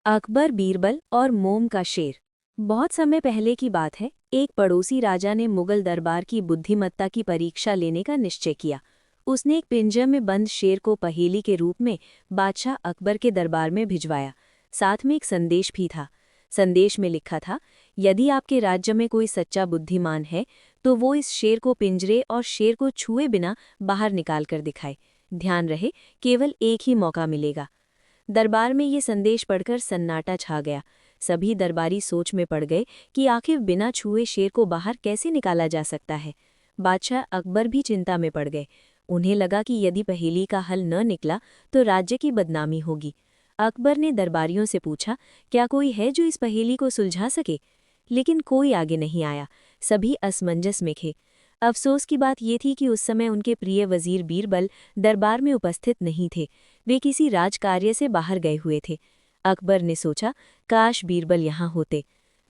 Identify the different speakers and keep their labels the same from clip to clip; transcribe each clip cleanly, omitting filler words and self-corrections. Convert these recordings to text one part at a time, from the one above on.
Speaker 1: अकबर, बीरबल और मोम का शेर। बहुत समय पहले की बात है। एक पड़ोसी राजा ने मुगल दरबार की बुद्धिमत्ता की परीक्षा लेने का निश्चय किया। उसने एक पिंजरे में बंद शेर को पहेली के रूप में बादशाह अकबर के दरबार में भिजवाया। साथ में एक संदेश भी था। संदेश में लिखा था, यदि आपके राज्य में कोई सच्चा बुद्धिमान है तो वो इस शेर को पिंजरे और शेर को छुए बिना बाहर निकाल कर दिखाए। ध्यान रहे, केवल एक ही मौका मिलेगा। दरबार में ये संदेश पढ़कर सन्नाटा छा गया। सभी दरबारी सोच में पड़ गए कि आखिर बिना छुए शेर को बाहर कैसे निकाला जा सकता है। बादशाह अकबर भी चिंता में पड़ गए। उन्हें लगा कि यदि पहेली का हल न निकला तो राज्य की बदनामी होगी। अकबर ने दरबारियों से पूछा, क्या कोई है जो इस पहेली को सुलझा सके? लेकिन कोई आगे नहीं आया। सभी असमंजस में थे। अफसोस की बात ये थी कि उस समय उनके प्रिय वजीर बीरबल दरबार में उपस्थित नहीं थे। वे किसी राजकार्य से बाहर गए हुए थे। अकबर ने सोचा, काश बीरबल यहाँ होते।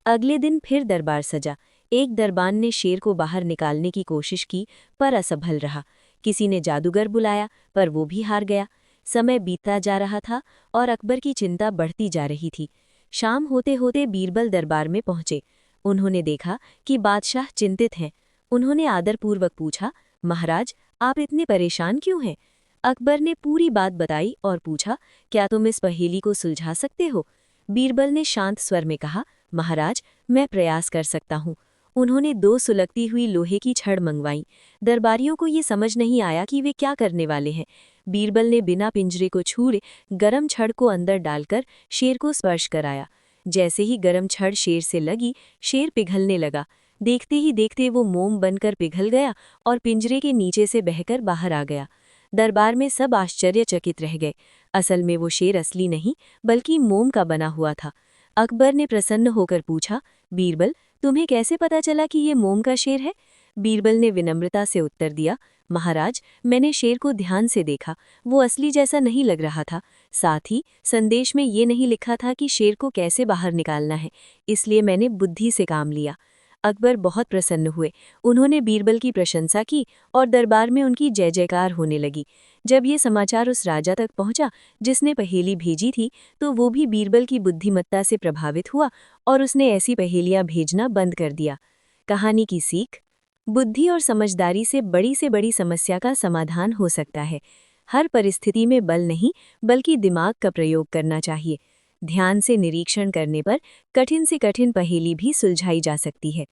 Speaker 1: अगले दिन फिर दरबार सजा। एक दरबान ने शेर को बाहर निकालने की कोशिश की, पर असफल रहा। किसी ने जादूगर बुलाया, पर वो भी हार गया। समय बीतता जा रहा था और अकबर की चिंता बढ़ती जा रही थी। शाम होते होते बीरबल दरबार में पहुंचे। उन्होंने देखा कि बादशाह चिंतित हैं। उन्होंने आदरपूर्वक पूछा, महाराज, आप इतने परेशान क्यों हैं? अकबर ने पूरी बात बताई और पूछा, क्या तुम इस पहेली को सुलझा सकते हो? बीरबल ने शांत स्वर में कहा, महाराज, मैं प्रयास कर सकता हूँ। उन्होंने 2 सुलगती हुई लोहे की छड़ मंगवाई। दरबारियों को ये समझ नहीं आया कि वे क्या करने वाले हैं। बीरबल ने बिना पिंजरे को छुए गरम छड़ को अंदर डालकर शेर को स्पर्श कराया। जैसे ही गरम छड़ शेर से लगी, शेर पिघलने लगा। देखते ही देखते वो मोम बनकर पिघल गया और पिंजरे के नीचे से बहकर बाहर आ गया। दरबार में सब आश्चर्यचकित रह गए। असल में वो शेर असली नहीं, बल्कि मोम का बना हुआ था। अकबर ने प्रसन्न होकर पूछा, बीरबल, तुम्हें कैसे पता चला कि ये मोम का शेर है? बीरबल ने विनम्रता से उत्तर दिया, महाराज, मैंने शेर को ध्यान से देखा। वो असली जैसा नहीं लग रहा था। साथ ही संदेश में ये नहीं लिखा था कि शेर को कैसे बाहर निकालना है, इसलिए मैंने बुद्धि से काम लिया। अकबर बहुत प्रसन्न हुए। उन्होंने बीरबल की प्रशंसा की और दरबार में उनकी जय जयकार होने लगी। जब ये समाचार उस राजा तक पहुंचा जिसने पहेली भेजी थी, तो वो भी बीरबल की बुद्धिमत्ता से प्रभावित हुआ और उसने ऐसी पहेलियां भेजना बंद कर दिया। कहानी की सीख: बुद्धि और समझदारी से बड़ी समस्या का समाधान हो सकता है। हर परिस्थिति में बल नहीं, बल्कि दिमाग का प्रयोग करना चाहिए। ध्यान से निरीक्षण करने पर कठिन से कठिन पहेली भी सुलझाई जा सकती है।